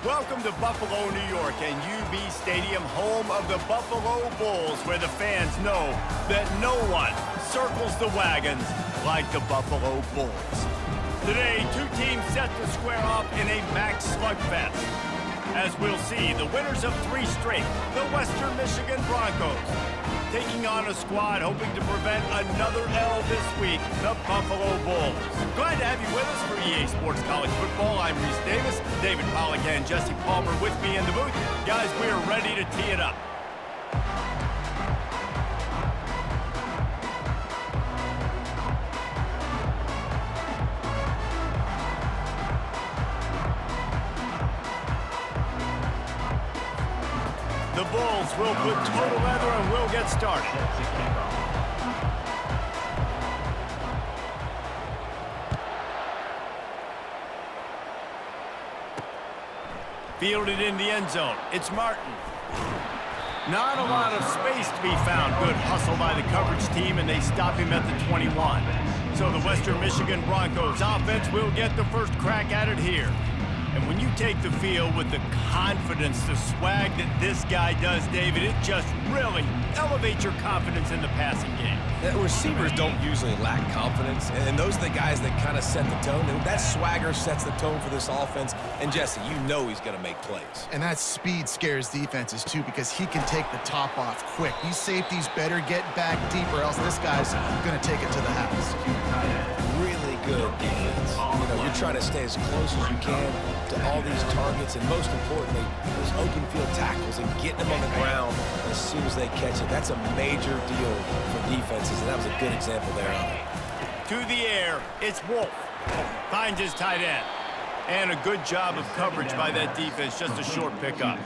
Welcome to Buffalo, New York, and UB Stadium, home of the Buffalo Bulls, where the fans know that no one circles the wagons like the Buffalo Bulls. Today, two teams set to square off in a max slugfest. As we'll see, the winners of 3 straight, the Western Michigan Broncos, taking on a squad hoping to prevent another L this week, the Buffalo Bulls. Glad to have you with us for EA Sports College Football. I'm Reese Davis, David Pollack and Jesse Palmer with me in the booth. Guys, we are ready to tee it up. The Bulls will put total leather and we'll get started. Fielded in the end zone. It's Martin. Not a lot of space to be found. Good hustle by the coverage team, and they stop him at the 21. So the Western Michigan Broncos offense will get the first crack at it here. And when you take the field with the confidence, the swag that this guy does, David, it just really elevates your confidence in the passing game. The receivers don't usually lack confidence, and those are the guys that kind of set the tone. And that swagger sets the tone for this offense. And, Jesse, you know he's going to make plays. And that speed scares defenses, too, because he can take the top off quick. These safeties better get back deep, or else this guy's going to take it to the house. Really good defense. You know, you're trying to stay as close as you can to all these targets, and most importantly, those open field tackles and getting them on the ground as soon as they catch it. That's a major deal for defenses, and that was a good example there of it. To the air, it's Wolf. Finds his tight end. And a good job of coverage by that defense, just a short pickup.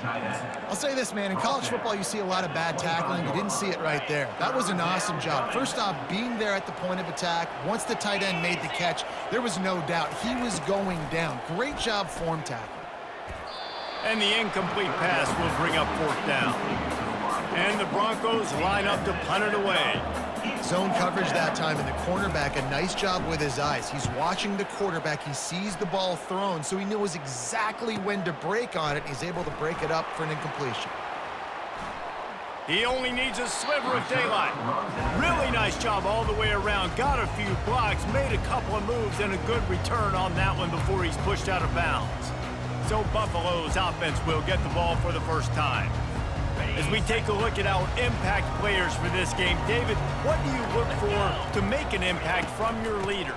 I'll say this, man, in college football you see a lot of bad tackling. You didn't see it right there. That was an awesome job. First off, being there at the point of attack. Once the tight end made the catch, there was no doubt he was going down. Great job form tackle. And the incomplete pass will bring up 4th down. And the Broncos line up to punt it away. Zone coverage that time, and the cornerback, a nice job with his eyes. He's watching the quarterback. He sees the ball thrown, so he knows exactly when to break on it. He's able to break it up for an incompletion. He only needs a sliver of daylight. Really nice job all the way around. Got a few blocks, made a couple of moves, and a good return on that one before he's pushed out of bounds. So Buffalo's offense will get the ball for the first time. As we take a look at our impact players for this game, David, what do you look for to make an impact from your leaders?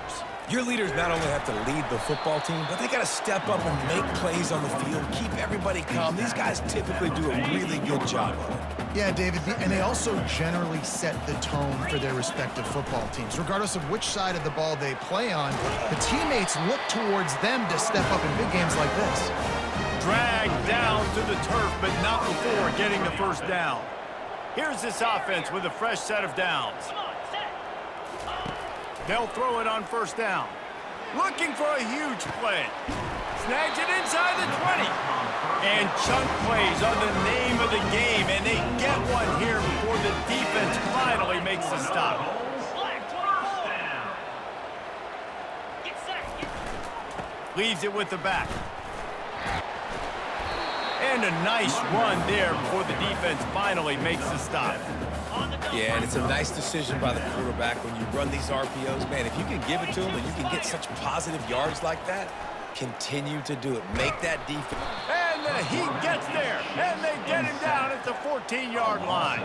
Your leaders not only have to lead the football team, but they got to step up and make plays on the field, keep everybody calm. These guys typically do a really good job of it. Yeah, David, and they also generally set the tone for their respective football teams. Regardless of which side of the ball they play on, the teammates look towards them to step up in big games like this. Dragged down to the turf, but not before getting the first down. Here's this offense with a fresh set of downs. They'll throw it on 1st down. Looking for a huge play. Snags it inside the 20. And chunk plays are the name of the game, and they get one here before the defense finally makes the stop. Leaves it with the back. And a nice run there before the defense finally makes the stop. Yeah, and it's a nice decision by the quarterback when you run these RPOs. Man, if you can give it to him and you can get such positive yards like that, continue to do it. Make that defense. And the Heat gets there, and they get him down at the 14-yard line.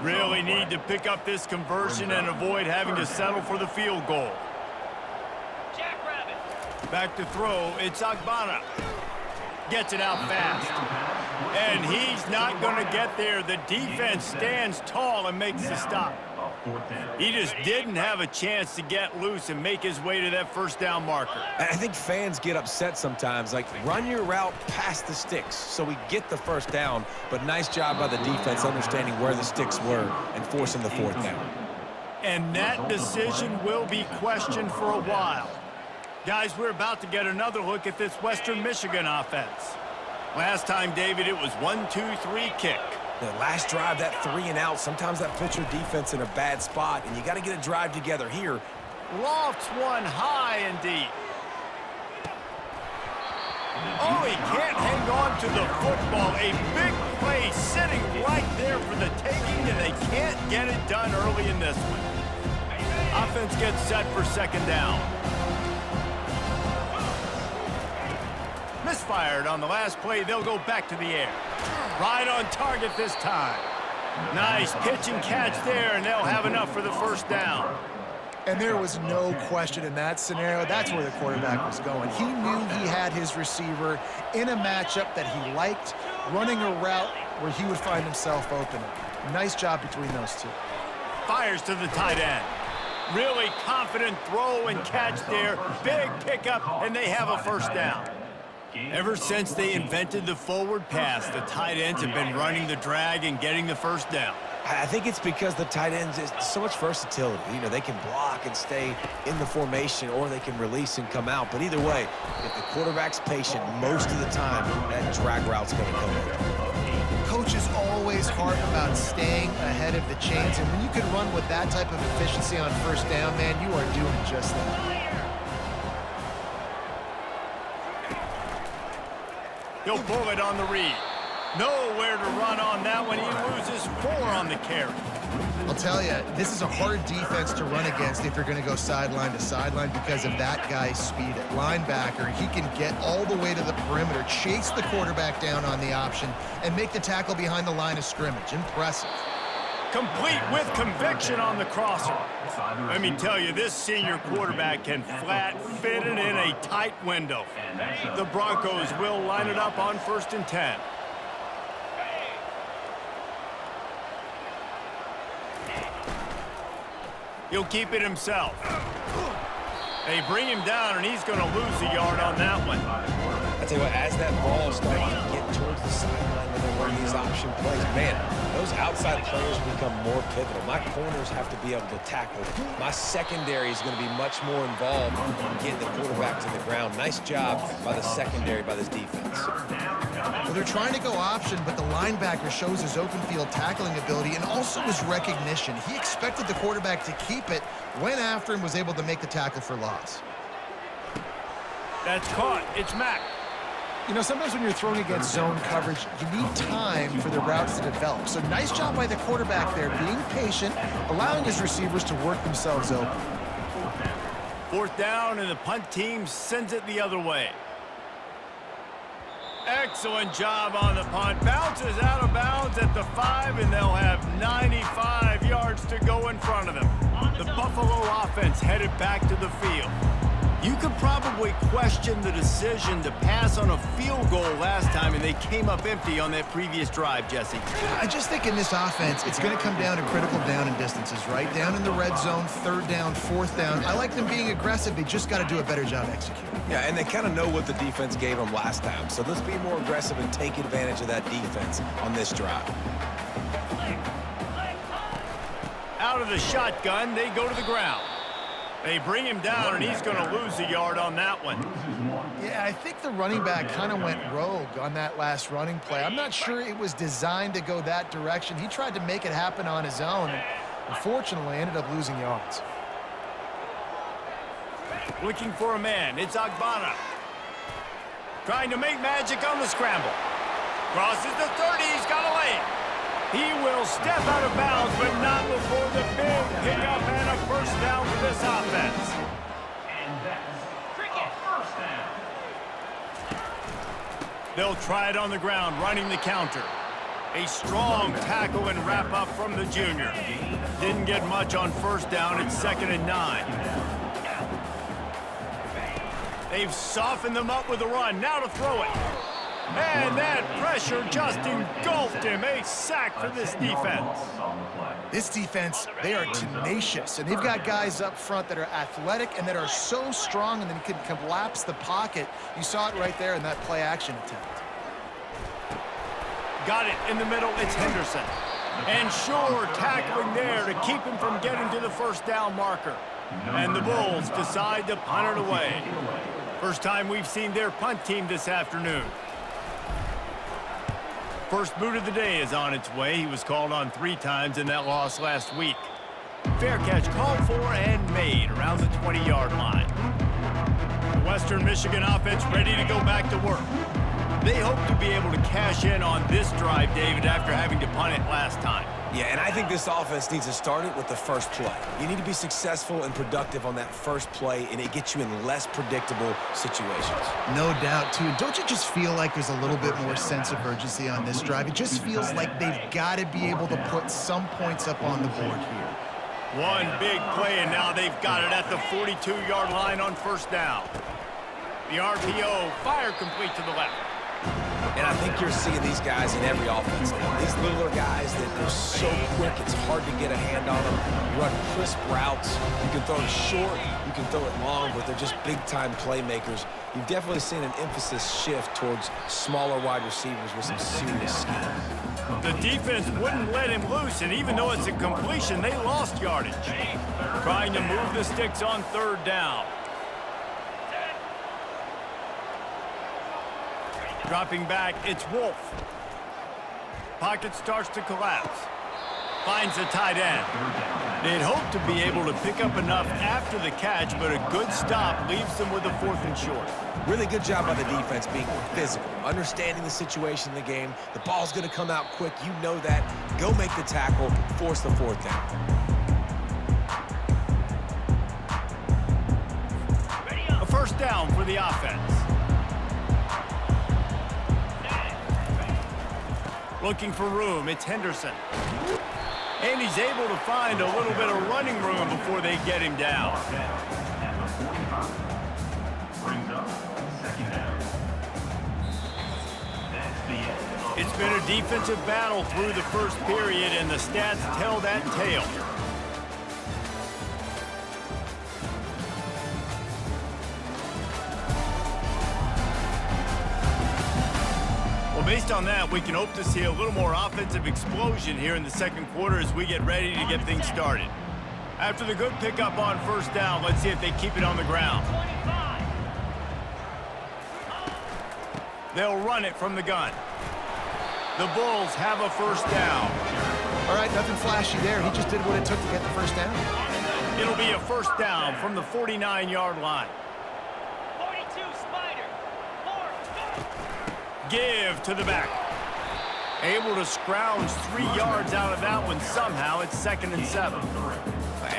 Really need to pick up this conversion and avoid having to settle for the field goal. Back to throw, it's Agbana. Gets it out fast. And he's not going to get there. The defense stands tall and makes the stop. He just didn't have a chance to get loose and make his way to that 1st down marker. I think fans get upset sometimes. Like, run your route past the sticks so we get the 1st down. But nice job by the defense understanding where the sticks were and forcing the 4th down. And that decision will be questioned for a while. Guys, we're about to get another look at this Western Michigan offense. Last time, David, it was 1-2-3 kick. The last drive, that 3 and out, sometimes that puts your defense in a bad spot, and you got to get a drive together here. Lofts one high and deep. Oh, he can't hang on to the football. A big play sitting right there for the taking, and they can't get it done early in this one. Offense gets set for second down. Misfired on the last play. They'll go back to the air. Right on target this time. Nice pitch and catch there, and they'll have enough for the first down. And there was no question in that scenario. That's where the quarterback was going. He knew he had his receiver in a matchup that he liked, running a route where he would find himself open. Nice job between those two. Fires to the tight end. Really confident throw and catch there. Big pickup, and they have a first down. Ever since they invented the forward pass, the tight ends have been running the drag and getting the first down. I think it's because the tight ends is so much versatility. You know, they can block and stay in the formation, or they can release and come out. But either way, if the quarterback's patient, most of the time, that drag route's going to come in. Coaches always harp about staying ahead of the chains, and when you can run with that type of efficiency on first down, man, you are doing just that. He'll pull it on the read. Nowhere to run on that one. He loses 4 on the carry. I'll tell you, this is a hard defense to run against if you're going to go sideline to sideline because of that guy's speed at linebacker. He can get all the way to the perimeter, chase the quarterback down on the option, and make the tackle behind the line of scrimmage. Impressive. Complete with conviction on the crosser. Let me tell you, this senior quarterback can flat fit it in a tight window. The Broncos will line it up on 1st and 10. He'll keep it himself. They bring him down, and he's going to lose a yard on that one. I tell you what, as that ball starts to get towards the sideline when they're running these option plays, man, those outside players become more pivotal. My corners have to be able to tackle. My secondary is going to be much more involved in getting the quarterback to the ground. Nice job by the secondary, by this defense. Well, they're trying to go option, but the linebacker shows his open field tackling ability and also his recognition. He expected the quarterback to keep it, went after him, was able to make the tackle for loss. That's caught. It's Mack. You know, sometimes when you're throwing against zone coverage, you need time for the routes to develop. So nice job by the quarterback there, being patient, allowing his receivers to work themselves open. 4th down, and the punt team sends it the other way. Excellent job on the punt. Bounces out of bounds at the 5, and they'll have 95 yards to go in front of them. The Buffalo offense headed back to the field. You could probably question the decision to pass on a field goal last time, and they came up empty on that previous drive, Jesse. I just think in this offense, it's going to come down to critical down and distances, right? Down in the red zone, 3rd down, 4th down. I like them being aggressive. They just got to do a better job executing. Yeah, and they kind of know what the defense gave them last time. So let's be more aggressive and take advantage of that defense on this drive. Out of the shotgun, they go to the ground. They bring him down, and he's going to lose a yard on that one. Yeah, I think the running back kind of went rogue on that last running play. I'm not sure it was designed to go that direction. He tried to make it happen on his own, and unfortunately ended up losing yards. Looking for a man. It's Agbana. Trying to make magic on the scramble. Crosses the 30. He's got a lane. He will step out of bounds, but not before the big pickup and a first down for this offense. And that's a first down. They'll try it on the ground, running the counter. A strong tackle and wrap up from the junior. Didn't get much on first down. It's 2nd and 9. They've softened them up with a run. Now to throw it. And that pressure just engulfed him. A sack for this defense. This defense, they are tenacious, and they've got guys up front that are athletic and that are so strong and then can collapse the pocket. You saw it right there in that play-action attempt. Got it in the middle. It's Henderson. And sure, tackling there to keep him from getting to the first down marker. And the Bulls decide to punt it away. First time we've seen their punt team this afternoon. First boot of the day is on its way. He was called on 3 times in that loss last week. Fair catch called for and made around the 20-yard line. Western Michigan offense ready to go back to work. They hope to be able to cash in on this drive, David, after having to punt it last time. Yeah, and I think this offense needs to start it with the first play. You need to be successful and productive on that first play, and it gets you in less predictable situations. No doubt, too. Don't you just feel like there's a little bit more sense of urgency on this drive? It just feels like they've got to be able to put some points up on the board here. One big play, and now they've got it at the 42-yard line on first down. The RPO, fire complete to the left. And I think you're seeing these guys in every offense now. These littler guys that are so quick, it's hard to get a hand on them. You run crisp routes. You can throw it short, you can throw it long, but they're just big-time playmakers. You've definitely seen an emphasis shift towards smaller wide receivers with some serious skill. The defense wouldn't let him loose, and even though it's a completion, they lost yardage. Trying to move the sticks on third down. Dropping back, it's Wolf. Pocket starts to collapse. Finds the tight end. They'd hope to be able to pick up enough after the catch, but a good stop leaves them with a 4th and short. Really good job by the defense being physical, understanding the situation in the game. The ball's going to come out quick. You know that. Go make the tackle, force the 4th down. A first down for the offense. Looking for room, it's Henderson. And he's able to find a little bit of running room before they get him down. It's been a defensive battle through the first period, and the stats tell that tale. Based on that, we can hope to see a little more offensive explosion here in the second quarter as we get ready to get things started. After the good pickup on first down, let's see if they keep it on the ground. They'll run it from the gun. The Bulls have a first down. All right, nothing flashy there. He just did what it took to get the first down. It'll be a first down from the 49-yard line. Give to the back. Able to scrounge 3 yards out of that one somehow. It's 2nd and 7.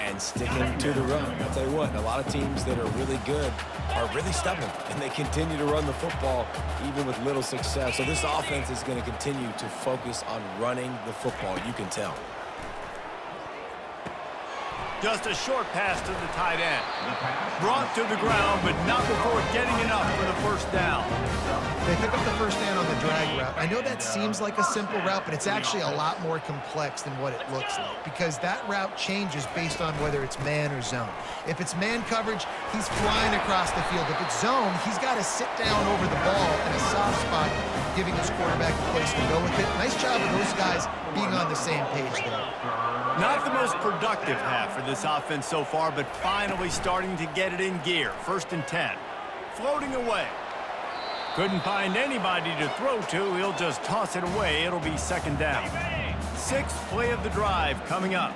And sticking to the run. I'll tell you what, a lot of teams that are really good are really stubborn, and they continue to run the football even with little success. So this offense is going to continue to focus on running the football, you can tell. Just a short pass to the tight end. Brought to the ground, but not before getting enough for the first down. They pick up the first down on the drag route. I know that seems like a simple route, but it's actually a lot more complex than what it looks like, because that route changes based on whether it's man or zone. If it's man coverage, he's flying across the field. If it's zone, he's got to sit down over the ball in a soft spot, giving his quarterback a place to go with it. Nice job of those guys being on the same page there. Not the most productive half for this offense so far, but finally starting to get it in gear. 1st and 10. Floating away. Couldn't find anybody to throw to. He'll just toss it away. It'll be 2nd down. 6th play of the drive coming up.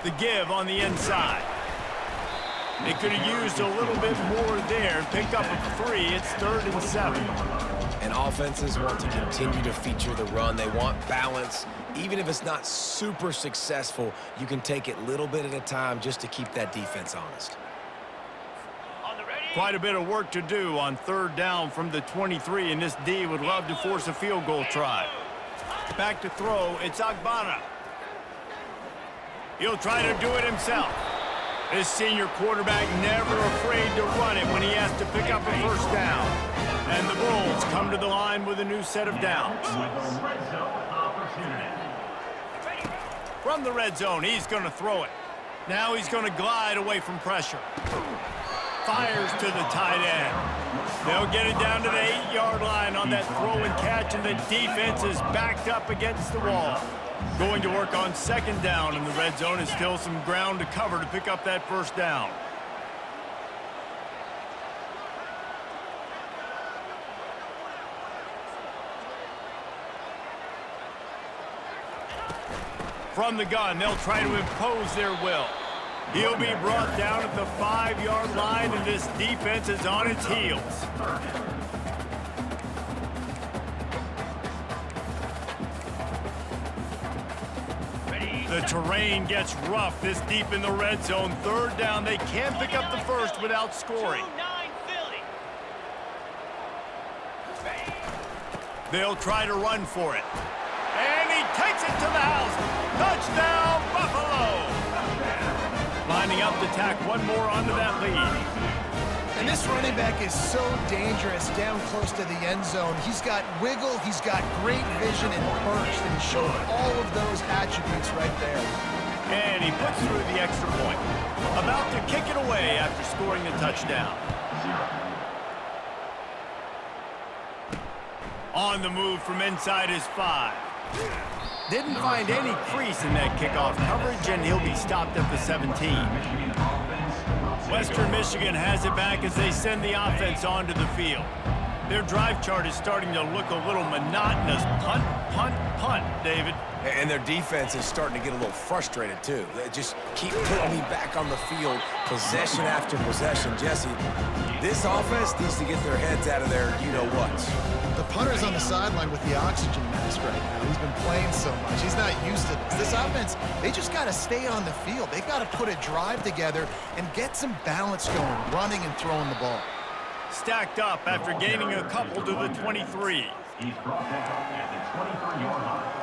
The give on the inside. They could have used a little bit more there. Pick up a 3. It's 3rd and 7. And offenses want to continue to feature the run. They want balance. Even if it's not super successful, you can take it little bit at a time just to keep that defense honest. Quite a bit of work to do on 3rd down from the 23, and this D would love to force a field goal try. Back to throw, it's Agbana. He'll try to do it himself. This senior quarterback never afraid to run it when he has to pick up a first down. And the Bulls come to the line with a new set of downs. From the red zone, he's going to throw it. Now he's going to glide away from pressure. Fires to the tight end. They'll get it down to the 8-yard line on that throw and catch, and the defense is backed up against the wall. Going to work on 2nd down in the red zone, and still some ground to cover to pick up that first down. From the gun, they'll try to impose their will. He'll be brought down at the 5-yard line, and this defense is on its heels. The terrain gets rough this deep in the red zone. Third down, they can't pick up the first without scoring. They'll try to run for it. And he takes it to the house. Touchdown, Buffalo! Lining up to tack one more onto that lead. And this running back is so dangerous down close to the end zone. He's got wiggle, he's got great vision and burst, and he showed all of those attributes right there. And he puts through the extra point. About to kick it away after scoring a touchdown. On the move from inside his 5. Didn't find any crease in that kickoff coverage, and he'll be stopped at the 17. Western Michigan has it back as they send the offense onto the field. Their drive chart is starting to look a little monotonous. Punt, punt, punt, David. And their defense is starting to get a little frustrated, too. They just keep putting me back on the field, possession after possession. Jesse, this offense needs to get their heads out of their you-know-whats. The punter's on the sideline with the oxygen mask right now. He's been playing so much. He's not used to this. This offense, they just got to stay on the field. They've got to put a drive together and get some balance going, running and throwing the ball. Stacked up after gaining a couple to the 23. He's brought down at the 23-yard line.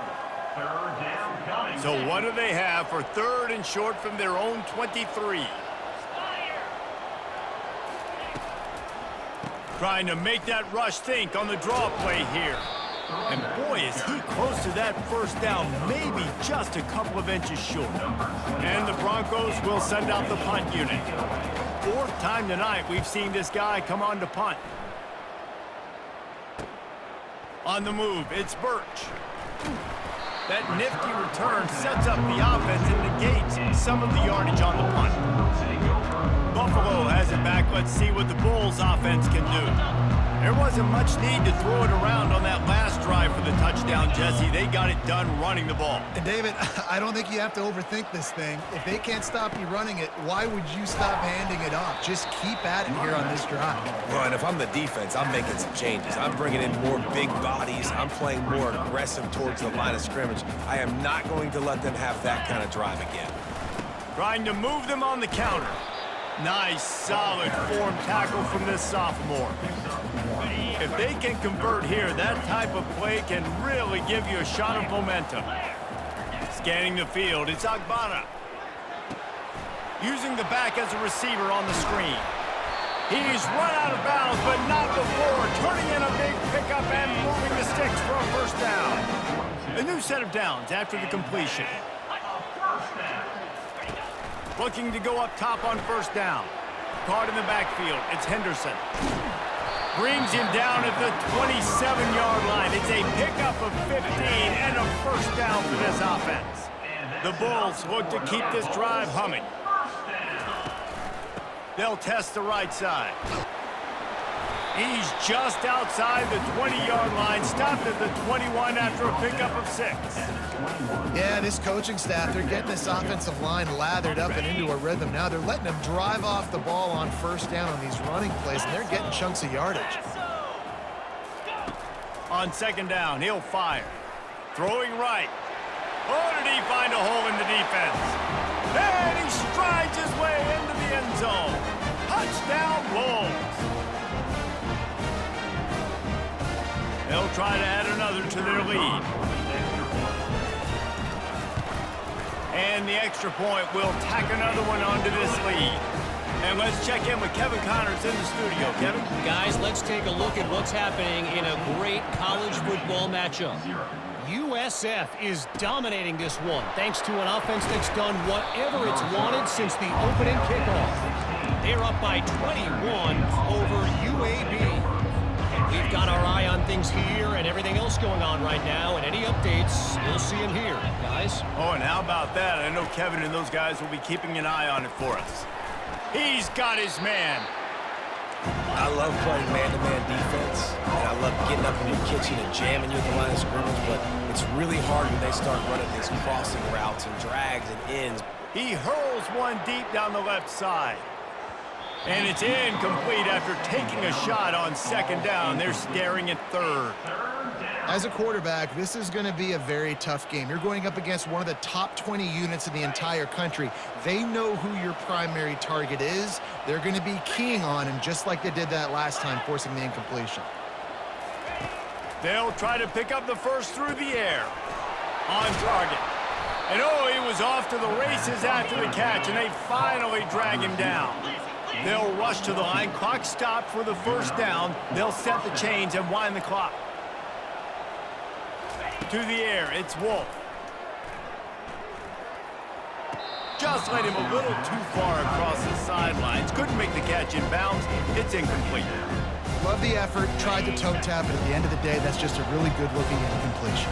Third down coming. So what do they have for third and short from their own 23? Trying to make that rush think on the draw play here. And boy, is he close to that first down, maybe just a couple of inches short. And the Broncos will send out the punt unit. Fourth time tonight we've seen this guy come on to punt. On the move, it's Birch. That nifty return sets up the offense and negates some of the yardage on the punt. Buffalo has it back. Let's see what the Bulls offense can do. There wasn't much need to throw it around on that last drive for the touchdown, Jesse. They got it done running the ball. And David, I don't think you have to overthink this thing. If they can't stop you running it, why would you stop handing it off? Just keep at it here on this drive. Well, and if I'm the defense, I'm making some changes. I'm bringing in more big bodies. I'm playing more aggressive towards the line of scrimmage. I am not going to let them have that kind of drive again. Trying to move them on the counter. Nice, solid form tackle from this sophomore. If they can convert here, that type of play can really give you a shot of momentum. Scanning the field, it's Agbana. Using the back as a receiver on the screen. He's run out of bounds, but not before. Turning in a big pickup and moving the sticks for a first down. A new set of downs after the completion. Looking to go up top on first down. Caught in the backfield, it's Henderson. Brings him down at the 27-yard line. It's a pickup of 15 and a first down for this offense. The Bulls look to keep this drive humming. They'll test the right side. He's just outside the 20-yard line, stopped at the 21 after a pickup of 6. Yeah, this coaching staff, they're getting this offensive line lathered up and into a rhythm. Now they're letting them drive off the ball on first down on these running plays, and they're getting chunks of yardage. On second down, he'll fire. Throwing right. Oh, did he find a hole in the defense? And he strides his way into the end zone. Touchdown, Bulls. They'll try to add another to their lead. And the extra point will tack another one onto this lead. And let's check in with Kevin Connors in the studio. Kevin? Guys, let's take a look at what's happening in a great college football matchup. USF is dominating this one, thanks to an offense that's done whatever it's wanted since the opening kickoff. They're up by 21 over UAB. We've got our eye on things here and everything else going on right now, and any updates, you'll see them here, guys. Oh, and how about that? I know Kevin and those guys will be keeping an eye on it for us. He's got his man. I love playing man-to-man defense, and I love getting up in your kitchen and jamming you at the line of scrimmage, but it's really hard when they start running these crossing routes and drags and ends. He hurls one deep down the left side. And it's incomplete after taking a shot on second down. They're staring at third. As a quarterback, this is going to be a very tough game. You're going up against one of the top 20 units in the entire country. They know who your primary target is. They're going to be keying on him just like they did that last time, forcing the incompletion. They'll try to pick up the first through the air. On target. And oh, he was off to the races after the catch, and they finally drag him down. They'll rush to the line. Clock stopped for the first down. They'll set the chains and wind the clock. To the air, it's Wolf. Just let him a little too far across the sidelines. Couldn't make the catch in bounds. It's incomplete. Love the effort, tried the toe tap, but at the end of the day, that's just a really good-looking incompletion.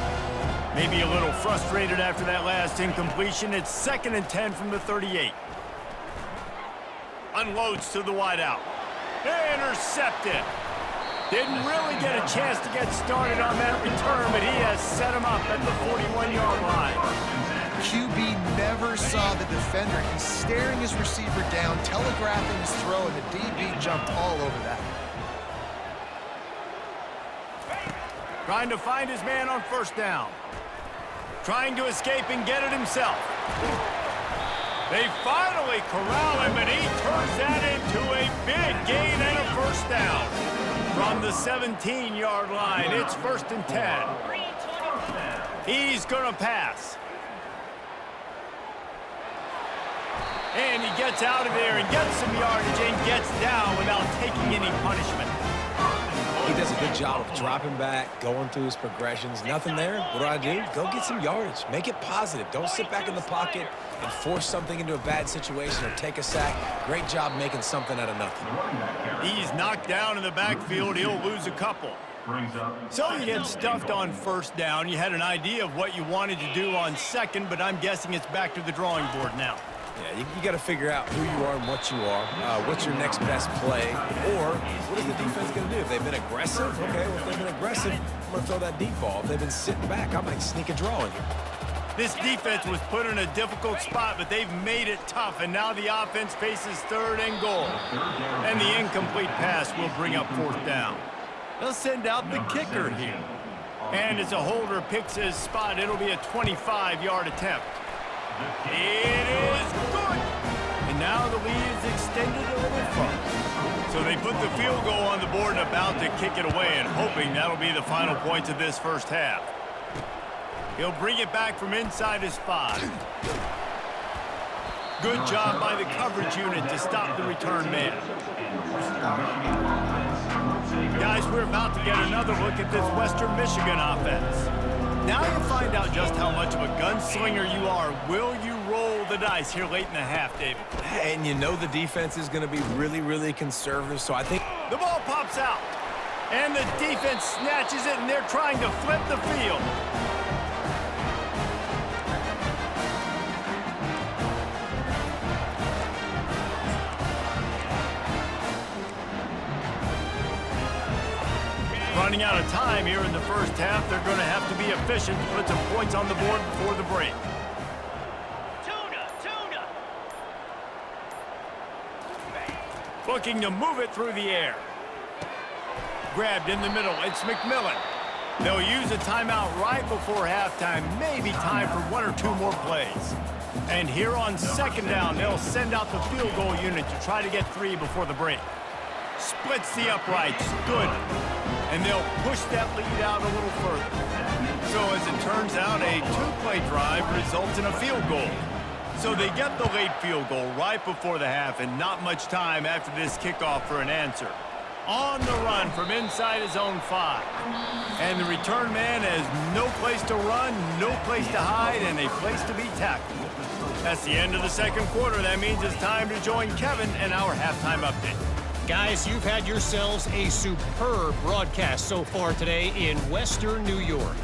Maybe a little frustrated after that last incompletion. It's 2nd and 10 from the 38. Unloads to the wideout. Intercepted. Didn't really get a chance to get started on that return, but he has set him up at the 41-yard line. QB never saw the defender. He's staring his receiver down, telegraphing his throw, and the DB jumped all over that. Trying to find his man on first down. Trying to escape and get it himself. They finally corral him, and he turns that into a big gain and a first down. From the 17-yard line, it's 1st and 10. He's going to pass. And he gets out of there and gets some yardage and gets down without taking any punishment. He does a good job of dropping back, going through his progressions. Nothing there. What do? Go get some yardage. Make it positive. Don't sit back in the pocket and force something into a bad situation or take a sack. Great job making something out of nothing. He's knocked down in the backfield. He'll lose a couple. So you get stuffed on first down. You had an idea of what you wanted to do on second, but I'm guessing it's back to the drawing board now. Yeah, you got to figure out who you are and what you are. What's your next best play? Or what is the defense going to do? If they've been aggressive, okay, well, if they've been aggressive, I'm going to throw that deep ball. If they've been sitting back, I might sneak a draw in here. This defense was put in a difficult spot, but they've made it tough, and now the offense faces 3rd and goal. And the incomplete pass will bring up 4th down. They'll send out the kicker here. And as a holder picks his spot, it'll be a 25-yard attempt. It is good! And now the lead is extended a little further. So they put the field goal on the board and about to kick it away and hoping that'll be the final points of this first half. He'll bring it back from inside his 5. Good job by the coverage unit to stop the return man. Guys, we're about to get another look at this Western Michigan offense. Now you find out just how much of a gunslinger you are. Will you roll the dice here late in the half, David? And you know the defense is going to be really, really conservative, so I think... The ball pops out, and the defense snatches it, and they're trying to flip the field. Running out of time here in the first half, they're going to have to be efficient to put some points on the board before the break. Looking to move it through the air. Grabbed in the middle, it's McMillan. They'll use a timeout right before halftime, maybe time for 1 or 2 more plays. And here on second down, they'll send out the field goal unit to try to get 3 before the break. Splits the uprights, good. And they'll push that lead out a little further. So as it turns out, a 2-play drive results in a field goal. So they get the late field goal right before the half and not much time after this kickoff for an answer. On the run from inside his own 5. And the return man has no place to run, no place to hide, and a place to be tackled. That's the end of the second quarter. That means it's time to join Kevin and our halftime update. Guys, you've had yourselves a superb broadcast so far today in Western New York.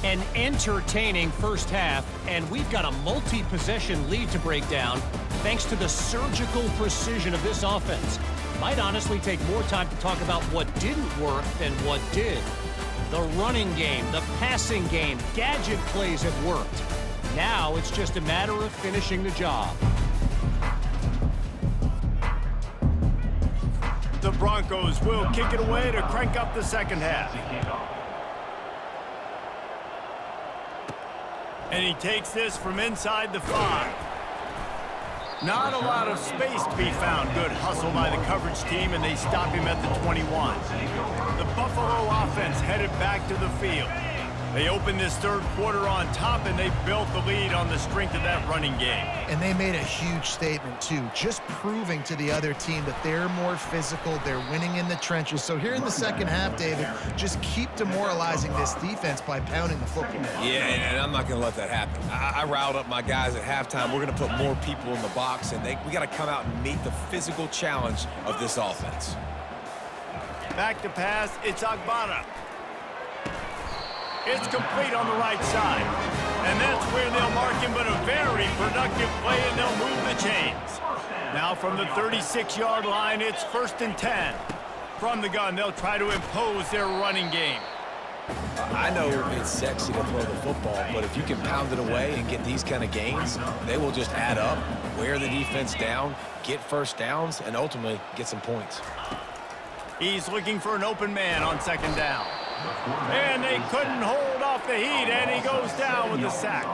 An entertaining first half, and we've got a multi-possession lead to break down thanks to the surgical precision of this offense. Might honestly take more time to talk about what didn't work than what did. The running game, the passing game, gadget plays have worked. Now it's just a matter of finishing the job. The Broncos will kick it away to crank up the second half. And he takes this from inside the 5. Not a lot of space to be found. Good hustle by the coverage team, and they stop him at the 21. The Buffalo offense headed back to the field. They opened this third quarter on top, and they built the lead on the strength of that running game. And they made a huge statement, too, just proving to the other team that they're more physical, they're winning in the trenches. So here in the second half, David, just keep demoralizing this defense by pounding the football. Yeah, and I'm not going to let that happen. I riled up my guys at halftime. We're going to put more people in the box, and we got to come out and meet the physical challenge of this offense. Back to pass, it's Agbana. It's complete on the right side. And that's where they'll mark him, but a very productive play, and they'll move the chains. Now from the 36-yard line, it's 1st and 10. From the gun, they'll try to impose their running game. I know it's sexy to throw the football, but if you can pound it away and get these kind of gains, they will just add up, wear the defense down, get first downs, and ultimately get some points. He's looking for an open man on second down. And they couldn't hold off the heat, and he goes down with the sack.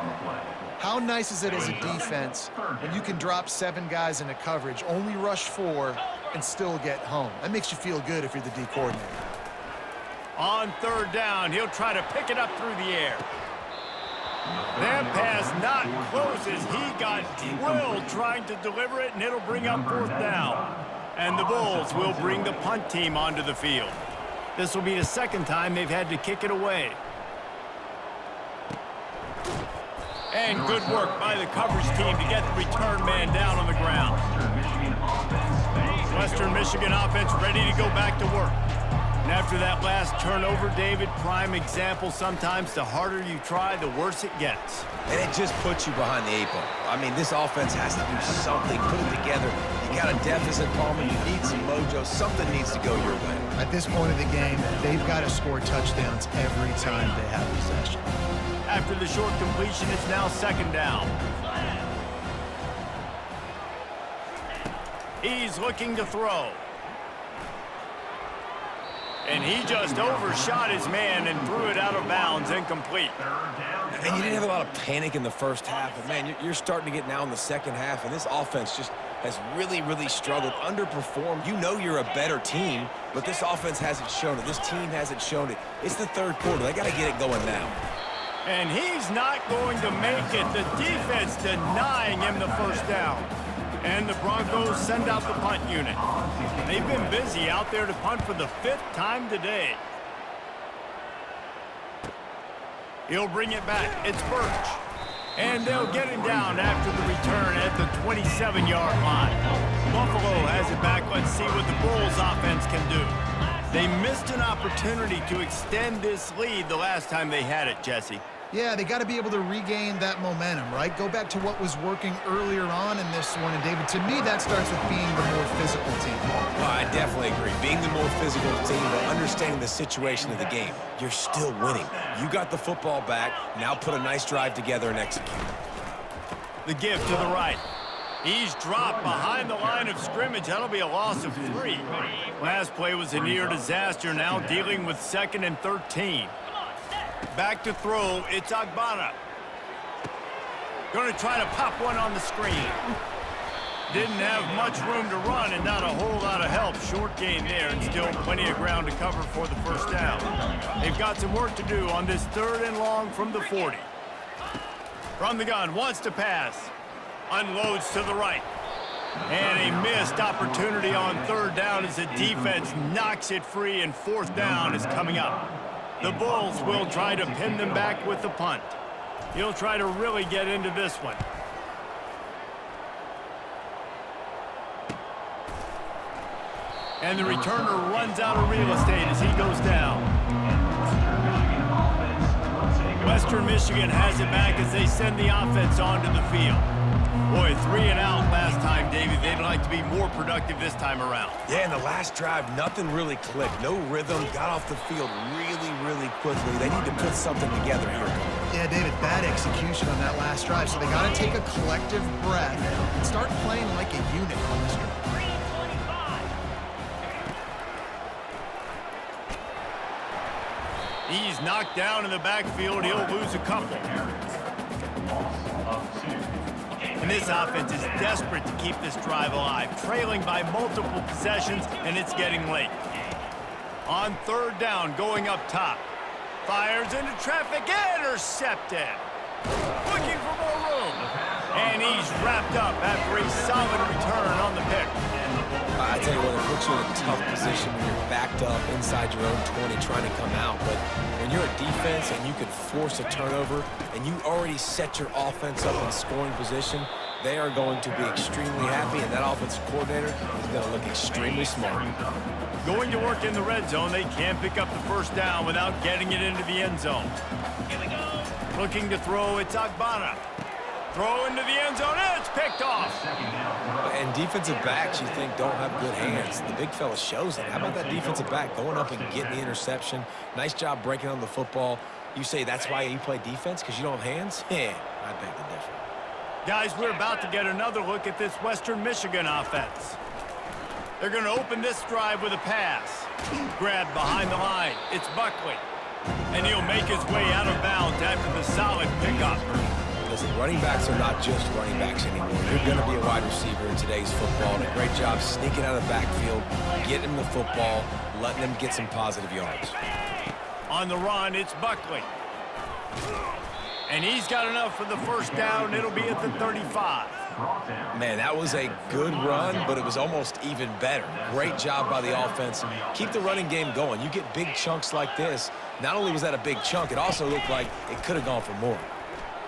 How nice is it as a defense when you can drop 7 guys into coverage, only rush 4, and still get home? That makes you feel good if you're the D coordinator. On third down, he'll try to pick it up through the air. That pass not close as he got drilled trying to deliver it, and it'll bring up 4th down. And the Bulls will bring the punt team onto the field. This will be the second time they've had to kick it away. And good work by the coverage team to get the return man down on the ground. Western Michigan offense ready to go back to work. And after that last turnover, David, prime example, sometimes the harder you try, the worse it gets. And it just puts you behind the 8 ball. I mean, this offense has to do something, put it together. You got a deficit, Palmer, you need some mojo. Something needs to go your way. At this point of the game, they've got to score touchdowns every time they have possession. After the short completion, it's now 2nd down. He's looking to throw. And he just overshot his man and threw it out of bounds, incomplete. And you didn't have a lot of panic in the first half, but man, you're starting to get now in the second half, and this offense just has really, really struggled, underperformed. You know you're a better team, but this offense hasn't shown it. This team hasn't shown it. It's the third quarter. They got to get it going now. And he's not going to make it. The defense denying him the 1st down. And the Broncos send out the punt unit. They've been busy out there to punt for the 5th time today. He'll bring it back. It's Birch. And they'll get him down after the return at the 27-yard line. Buffalo has it back. Let's see what the Bulls offense can do. They missed an opportunity to extend this lead the last time they had it, Jesse. Yeah, they got to be able to regain that momentum, right? Go back to what was working earlier on in this one. And, David, to me, that starts with being the more physical team. Well, I definitely agree. Being the more physical team, but understanding the situation of the game. You're still winning. You got the football back. Now put a nice drive together and execute. The give to the right. He's dropped behind the line of scrimmage. That'll be a loss of 3. Last play was a near disaster. Now dealing with 2nd and 13. Back to throw, it's Agbana. Going to try to pop one on the screen. Didn't have much room to run and not a whole lot of help. Short gain there and still plenty of ground to cover for the 1st down. They've got some work to do on this 3rd and long from the 40. From the gun, wants to pass. Unloads to the right. And a missed opportunity on 3rd down as the defense knocks it free, and 4th down is coming up. The Bulls will try to pin them back with the punt. He'll try to really get into this one. And the returner runs out of real estate as he goes down. Western Michigan has it back as they send the offense onto the field. Boy, 3 and out last time, Davey. They'd like to be more productive this time around. Yeah, in the last drive, nothing really clicked. No rhythm, got off the field really, really quickly. They need to put something together here. Yeah, David, bad execution on that last drive, so they got to take a collective breath and start playing like a unit on this drive. He's knocked down in the backfield. He'll lose a couple. And this offense is desperate to keep this drive alive, trailing by multiple possessions, and it's getting late. On 3rd down, going up top. Fires into traffic, intercepted. Looking for more room. And he's wrapped up after a solid return on the pick. I tell you what, it puts you in a tough position when you're backed up inside your own 20 trying to come out. But when you're a defense and you can force a turnover and you already set your offense up in scoring position, they are going to be extremely happy, and that offensive coordinator is going to look extremely smart. Going to work in the red zone, they can't pick up the 1st down without getting it into the end zone. Here we go. Looking to throw, it's Agbana. Throw into the end zone, and it's picked off. And defensive backs, you think, don't have good hands. The big fella shows it. How about that defensive back going up and getting the interception? Nice job breaking on the football. You say that's why you play defense, because you don't have hands? Yeah, I beg to differ. Guys, we're about to get another look at this Western Michigan offense. They're going to open this drive with a pass. Grabbed behind the line. It's Buckley. And he'll make his way out of bounds after the solid pickup. Listen, running backs are not just running backs anymore. You're going to be a wide receiver in today's football. And a great job sneaking out of the backfield, getting them the football, letting them get some positive yards. On the run, it's Buckley. And he's got enough for the 1st down. It'll be at the 35. Man, that was a good run, but it was almost even better. Great job by the offense. Keep the running game going. You get big chunks like this. Not only was that a big chunk, it also looked like it could have gone for more.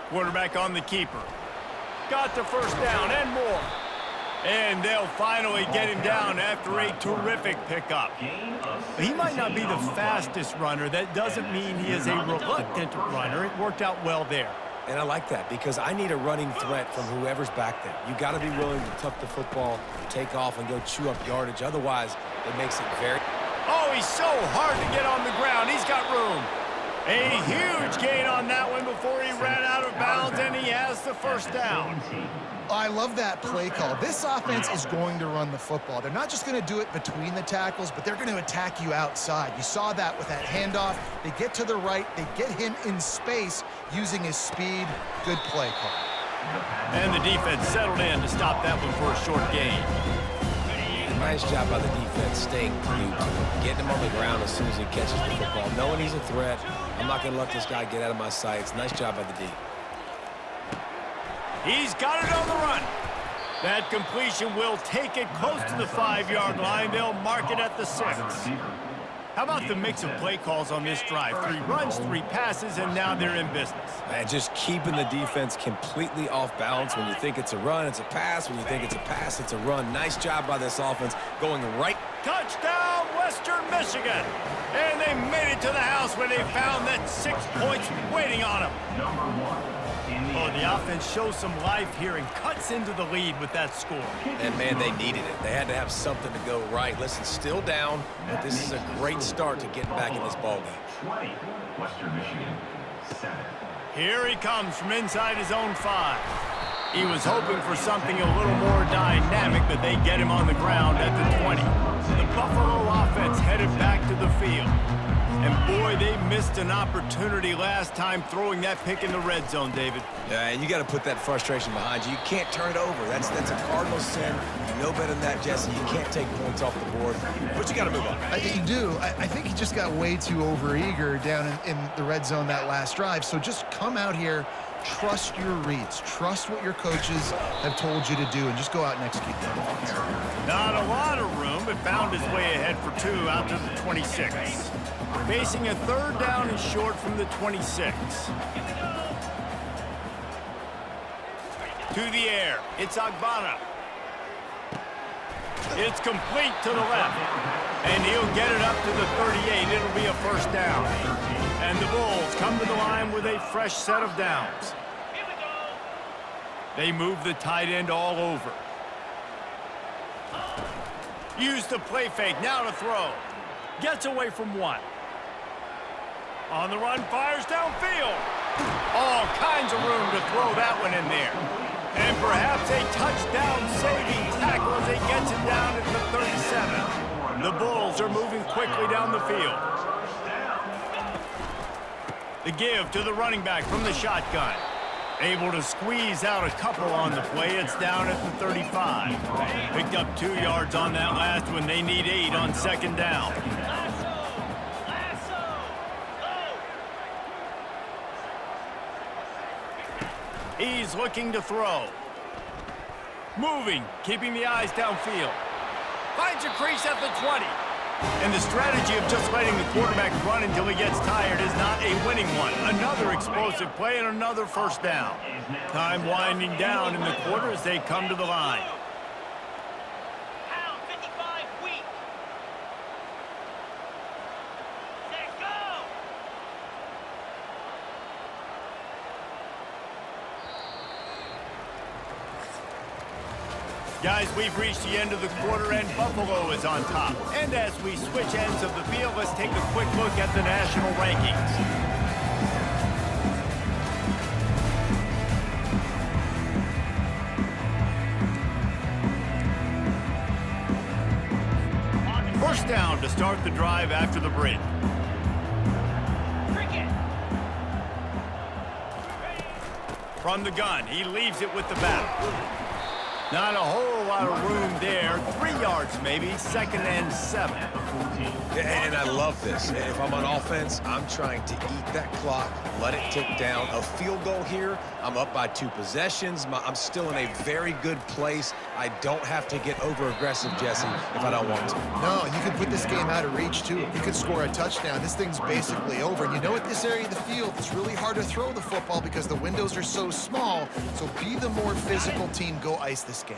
Quarterback on the keeper. Got the 1st down and more. And they'll finally get him down after a terrific pickup. He might not be the fastest runner. That doesn't mean he is a reluctant runner. It worked out well there. And I like that because I need a running threat from whoever's back there. You got to be willing to tuck the football, take off, and go chew up yardage. Otherwise, it makes it very... Oh, he's so hard to get on the ground. He's got room. A huge gain on that one before he ran out of bounds, and he has the 1st down. I love that play call. This offense is going to run the football. They're not just going to do it between the tackles, but they're going to attack you outside. You saw that with that handoff. They get to the right. They get him in space using his speed. Good play call. And the defense settled in to stop that one for a short gain. Nice job by the defense staying glued to him, getting him on the ground as soon as he catches the football. Knowing he's a threat, I'm not going to let this guy get out of my sights. Nice job by the D. He's got it on the run. That completion will take it close to the 5-yard line. They'll mark it at the 6. How about the mix of play calls on this drive? 3 runs, 3 passes, and now they're in business. Man, just keeping the defense completely off balance. When you think it's a run, it's a pass. When you think it's a pass, it's a run. Nice job by this offense going right. Touchdown, Western Michigan. And they made it to the house where they found that 6 points waiting on them. Oh, the offense shows some life here and cuts into the lead with that score. And, man, they needed it. They had to have something to go right. Listen, still down, but this is a great start to getting back in this ballgame. 20, Western Michigan, 7. Here he comes from inside his own 5. He was hoping for something a little more dynamic, but they get him on the ground at the 20. The Buffalo offense headed back to the field. And, boy, they missed an opportunity last time throwing that pick in the red zone, David. Yeah, and you got to put that frustration behind you. You can't turn it over. That's a cardinal sin. You know better than that, Jesse. You can't take points off the board, but you got to move on. You do. I think he just got way too overeager down in the red zone that last drive. So just come out here, trust your reads, trust what your coaches have told you to do, and just go out and execute the offense. Not a lot of room, but found his way ahead for 2 out to the 26. Facing a 3rd down and short from the 26. To the air, it's Agbana. It's complete to the left. And he'll get it up to the 38. It'll be a 1st down. And the Bulls come to the line with a fresh set of downs. They move the tight end all over. Use the play fake, now to throw. Gets away from one. On the run, fires downfield. All kinds of room to throw that one in there. And perhaps a touchdown-saving tackle as he gets it down at the 37. The Bulls are moving quickly down the field. The give to the running back from the shotgun. Able to squeeze out a couple on the play. It's down at the 35. Picked up 2 yards on that last one. They need 8 on second down. He's looking to throw. Moving, keeping the eyes downfield. Finds a crease at the 20. And the strategy of just letting the quarterback run until he gets tired is not a winning one. Another explosive play and another first down. Time winding down in the quarter as they come to the line. Guys, we've reached the end of the quarter, and Buffalo is on top. And as we switch ends of the field, let's take a quick look at the national rankings. First down to start the drive after the break. From the gun, he leaves it with the back. Not a whole lot of room there. 3 yards maybe, 2nd and 7. And I love this. If I'm on offense, I'm trying to eat that clock, let it tick down. A field goal here, I'm up by 2 possessions. I'm still in a very good place. I don't have to get over-aggressive, Jesse, if I don't want to. No, you could put this game out of reach, too. If you could score a touchdown, this thing's basically over. And you know, at this area of the field, it's really hard to throw the football because the windows are so small. So be the more physical team. Go ice this game.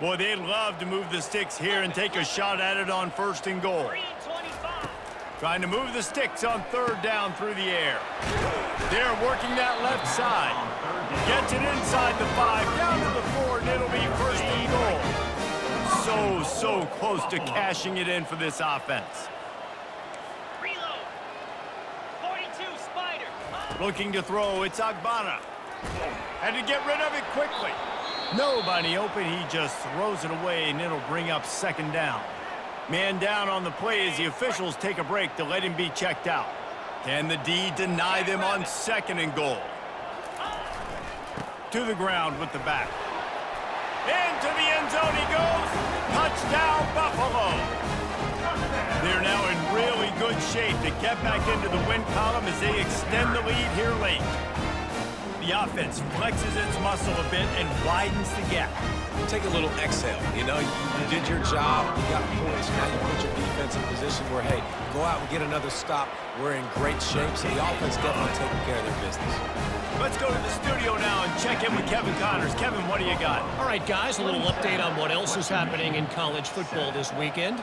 Boy, they'd love to move the sticks here and take a shot at it on 1st and goal. Trying to move the sticks on 3rd down through the air. They're working that left side. Gets it inside the 5, down to the 4, and it'll be 1st and goal. So close to cashing it in for this offense. Reload. 42 Spider. Looking to throw, it's Agbana. And to get rid of it quickly. Nobody open, he just throws it away, and it'll bring up 2nd down. Man down on the play as the officials take a break to let him be checked out. Can the D deny them on 2nd and goal? To the ground with the back. Into the end zone he goes. Touchdown, Buffalo. They're now in really good shape to get back into the win column as they extend the lead here late. The offense flexes its muscle a bit and widens the gap. Take a little exhale. You know, you did your job. You got points. Now you put your defense in a position where, hey, go out and get another stop. We're in great shape, so the offense definitely taking care of their business. Let's go to the studio now and check in with Kevin Connors. Kevin, what do you got? All right, guys, a little update on what else is happening in college football this weekend.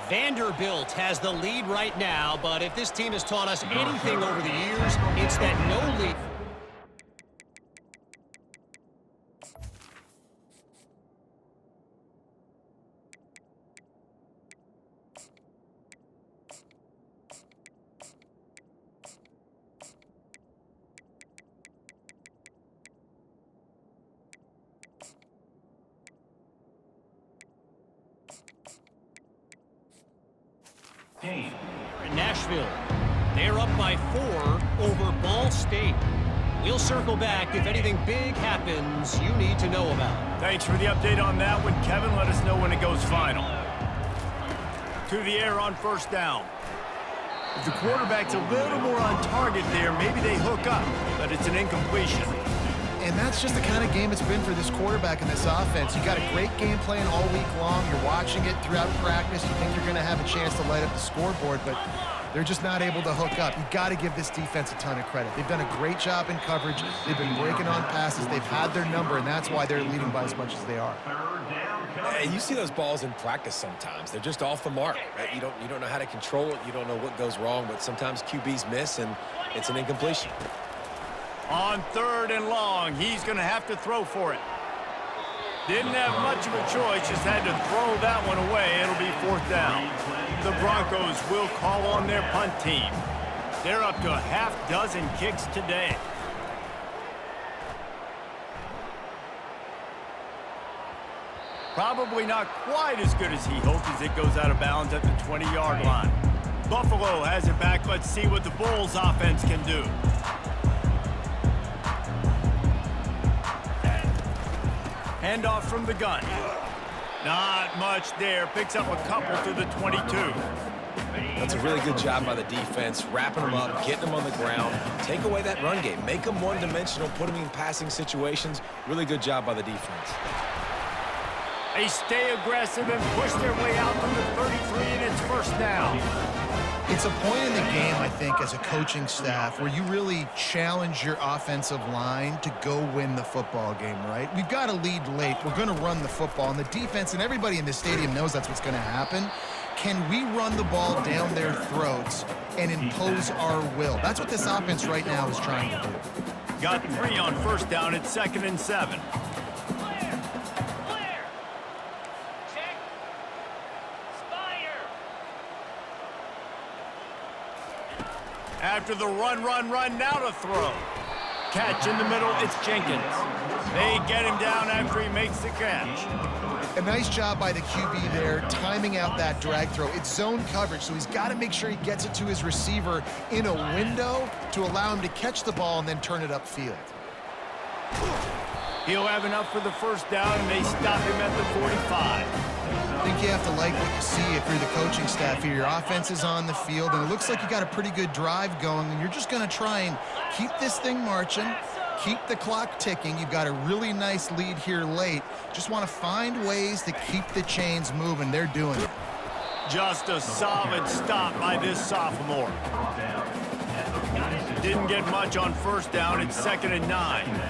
Vanderbilt has the lead right now, but if this team has taught us anything over the years, it's that no lead. In Nashville, they're up by 4 over Ball State. We'll circle back if anything big happens you need to know about. Thanks for the update on that one, Kevin. Let us know when it goes final. To the air on 1st down. If the quarterback's a little more on target there, maybe they hook up, but it's an incompletion. And that's just the kind of game it's been for this quarterback and this offense. You got a great game plan all week long. You're watching it throughout practice. You think you're going to have a chance to light up the scoreboard, but They're just not able to hook up. You've got to give this defense a ton of credit. They've done a great job in coverage. They've been breaking on passes. They've had their number, and that's why they're leading by as much as they are. Hey, you see those balls in practice sometimes. They're just off the mark, right? You don't know how to control it. You don't know what goes wrong, but sometimes QBs miss, and it's an incompletion. On 3rd and long, he's going to have to throw for it. Didn't have much of a choice, just had to throw that one away. It'll be 4th down. The Broncos will call on their punt team. They're up to a half-dozen kicks today. Probably not quite as good as he hoped as it goes out of bounds at the 20-yard line. Buffalo has it back. Let's see what the Bulls offense can do. Handoff from the gun. Not much there. Picks up a couple to the 22. That's a really good job by the defense, wrapping them up, getting them on the ground. Take away that run game. Make them one-dimensional, put them in passing situations. Really good job by the defense. They stay aggressive and push their way out to the 33, and it's 1st down. It's a point in the game, I think, as a coaching staff where you really challenge your offensive line to go win the football game, right? We've got to lead late. We're going to run the football, and the defense and everybody in this stadium knows that's what's going to happen. Can we run the ball down their throats and impose our will? That's what this offense right now is trying to do. Got 3 on 1st down. It's 2nd and 7. After the run, now to throw. Catch in the middle, it's Jenkins. They get him down after he makes the catch. A nice job by the QB there, timing out that drag throw. It's zone coverage, so he's got to make sure he gets it to his receiver in a window to allow him to catch the ball and then turn it upfield. He'll have enough for the 1st down, and they stop him at the 45. I think you have to like what you see if you're the coaching staff here. Your offense is on the field, and it looks like you got a pretty good drive going, and you're just going to try and keep this thing marching, keep the clock ticking. You've got a really nice lead here late. Just want to find ways to keep the chains moving. They're doing it. Just a solid stop by this sophomore. Didn't get much on 1st down. It's 2nd and 9.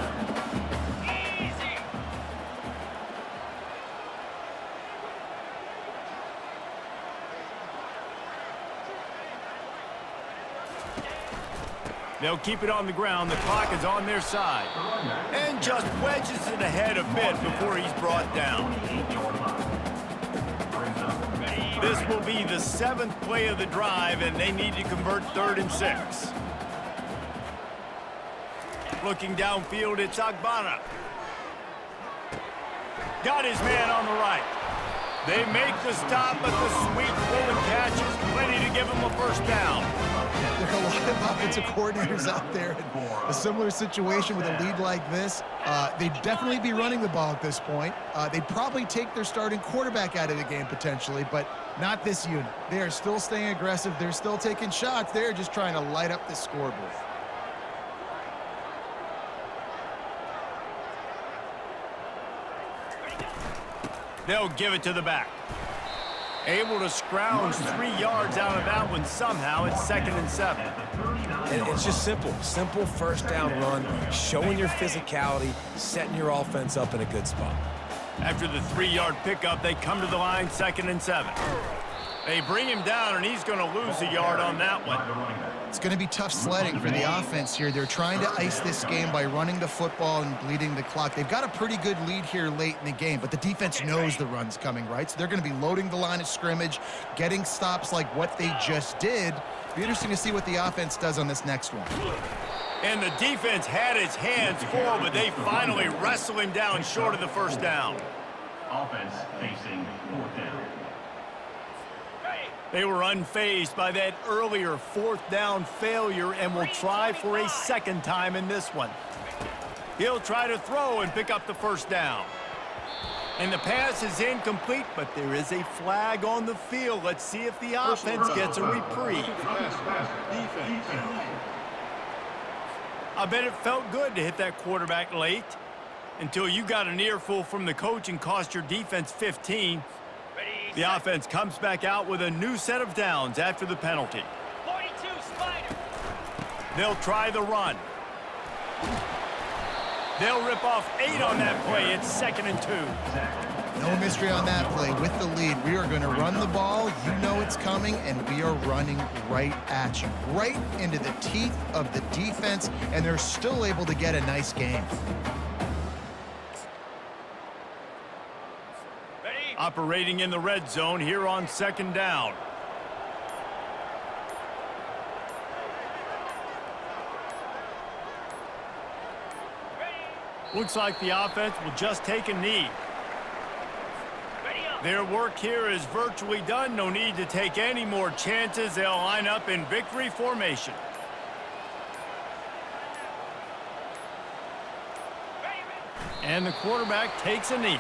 They'll keep it on the ground. The clock is on their side. And just wedges it ahead a bit before he's brought down. This will be the 7th play of the drive, and they need to convert 3rd and 6. Looking downfield, it's Agbana. Got his man on the right. They make the stop, but the sweet rolling catch is plenty to give him a 1st down. There are a lot of offensive coordinators out there in a similar situation with a lead like this. They'd definitely be running the ball at this point. They'd probably take their starting quarterback out of the game potentially, but not this unit. They are still staying aggressive. They're still taking shots. They're just trying to light up the scoreboard. They'll give it to the back. Able to scrounge 3 yards out of that one somehow. It's 2nd and 7. And it's just simple 1st down run, showing your physicality, setting your offense up in a good spot. After the 3-yard pickup, they come to the line, 2nd and 7. They bring him down, and he's going to lose a yard on that one. It's going to be tough sledding for the offense here. They're trying to ice this game by running the football and bleeding the clock. They've got a pretty good lead here late in the game, but the defense knows the run's coming, right? So they're going to be loading the line of scrimmage, getting stops like what they just did. Be interesting to see what the offense does on this next one. And the defense had his hands full, but they finally wrestle him down short of the 1st down. Offense facing 4th down. They were unfazed by that earlier 4th down failure and will try for a 2nd time in this one. He'll try to throw and pick up the 1st down. And the pass is incomplete, but there is a flag on the field. Let's see if the offense gets a reprieve. I bet it felt good to hit that quarterback late until you got an earful from the coach and cost your defense 15. The offense comes back out with a new set of downs after the penalty. They'll try the run. They'll rip off 8 on that play. It's 2nd and 2. No mystery on that play. With the lead, we are going to run the ball. You know it's coming, and we are running right at you, right into the teeth of the defense, and they're still able to get a nice game. Ready? Operating in the red zone here on 2nd down. Looks like the offense will just take a knee. Ready up. Their work here is virtually done. No need to take any more chances. They'll line up in victory formation. Ready, ready. And the quarterback takes a knee.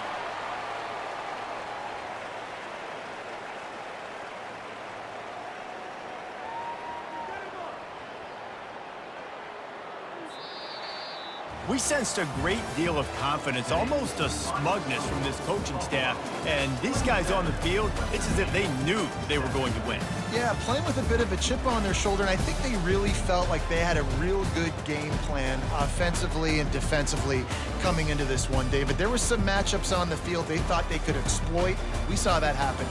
We sensed a great deal of confidence, almost a smugness from this coaching staff. And these guys on the field, it's as if they knew they were going to win. Yeah, playing with a bit of a chip on their shoulder, and I think they really felt like they had a real good game plan offensively and defensively coming into this one, David. There were some matchups on the field they thought they could exploit. We saw that happen.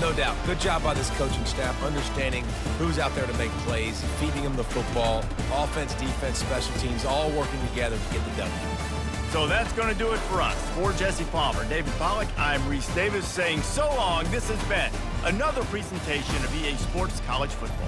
No doubt. Good job by this coaching staff, understanding who's out there to make plays, feeding them the football, offense, defense, special teams, all working together to get the W. So that's going to do it for us. For Jesse Palmer, David Pollack, I'm Reese Davis saying so long. This has been another presentation of EA Sports College Football.